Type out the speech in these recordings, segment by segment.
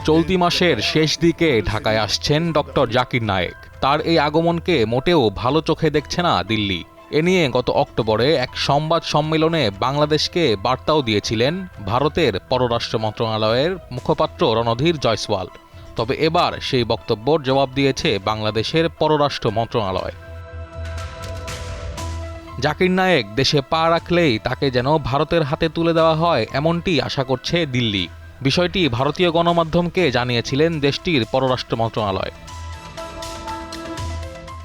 চলতি মাসের শেষ দিকে ঢাকায় আসছেন ডক্টর জাকির নায়েক। তার এই আগমনকে মোটেও ভালো চোখে দেখছে না দিল্লি। এ নিয়ে গত অক্টোবরে এক সংবাদ সম্মেলনে বাংলাদেশকে বার্তাও দিয়েছিলেন ভারতের পররাষ্ট্র মন্ত্রণালয়ের মুখপাত্র রণধীর জয়সওয়াল। তবে এবার সেই বক্তব্যের জবাব দিয়েছে বাংলাদেশের পররাষ্ট্র মন্ত্রণালয়। জাকির নায়েক দেশে পা রাখলেই তাকে যেন ভারতের হাতে তুলে দেওয়া হয়, এমনটি আশা করছে দিল্লি। বিষয়টি ভারতীয় গণমাধ্যমকে জানিয়েছিলেন দেশটির পররাষ্ট্র মন্ত্রণালয়।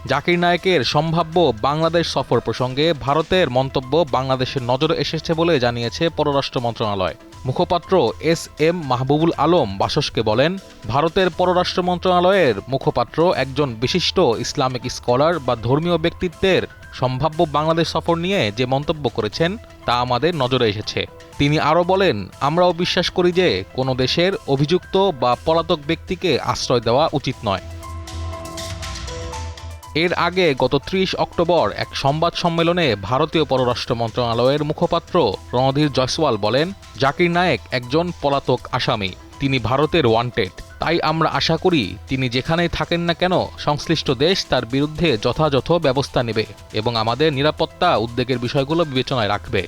জাকির নায়েকের সম্ভাব্য বাংলাদেশ সফর প্রসঙ্গে ভারতের মন্তব্য বাংলাদেশের নজরে এসেছে বলে জানিয়েছে পররাষ্ট্র মন্ত্রণালয়। মুখপাত্র এস.এম. মাহবুবুল আলম বাসসকে বলেন, ভারতের পররাষ্ট্র মন্ত্রণালয়ের মুখপাত্র একজন বিশিষ্ট ইসলামিক স্কলার বা ধর্মীয় ব্যক্তিত্বের সম্ভাব্য বাংলাদেশ সফর নিয়ে যে মন্তব্য করেছেন তা আমাদের নজরে এসেছে। তিনি আরও বলেন, আমরাও বিশ্বাস করি যে কোনো দেশের অভিযুক্ত বা পলাতক ব্যক্তিকে আশ্রয় দেওয়া উচিত নয়। এর আগে গত ৩০ অক্টোবর এক সংবাদ সম্মেলনে ভারতীয় পররাষ্ট্র মন্ত্রণালয়ের মুখপাত্র রণধীর জয়সওয়াল বলেন, জাকির নায়েক একজন পলাতক আসামি, তিনি ভারতের ওয়ান্টেড। তাই আমরা আশা করি তিনি যেখানেই থাকেন না কেন সংশ্লিষ্ট দেশ তার বিরুদ্ধে যথাযথ ব্যবস্থা নেবে এবং আমাদের নিরাপত্তা উদ্বেগের বিষয়গুলো বিবেচনায় রাখবে।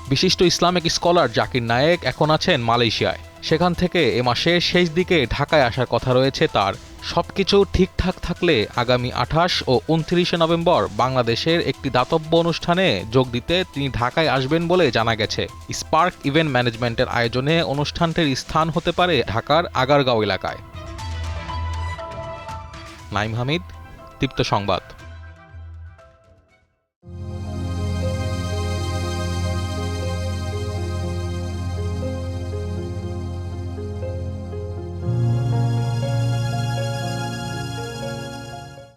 বিশিষ্ট ইসলামিক স্কলার জাকির নায়েক এখন আছেন মালয়েশিয়ায়। সেখান থেকে এ মাসের শেষ দিকে ঢাকায় আসার কথা রয়েছে তার। সবকিছু ঠিকঠাক থাকলে আগামী ২৮ ও ২৯ নভেম্বর বাংলাদেশের একটি দাতব্য অনুষ্ঠানে যোগ দিতে তিনি ঢাকায় আসবেন বলে জানা গেছে। স্পার্ক ইভেন্ট ম্যানেজমেন্টের আয়োজনে অনুষ্ঠানটির স্থান হতে পারে ঢাকার আগারগাঁও এলাকায়। নাঈম হামিদ, দীপ্ত সংবাদ।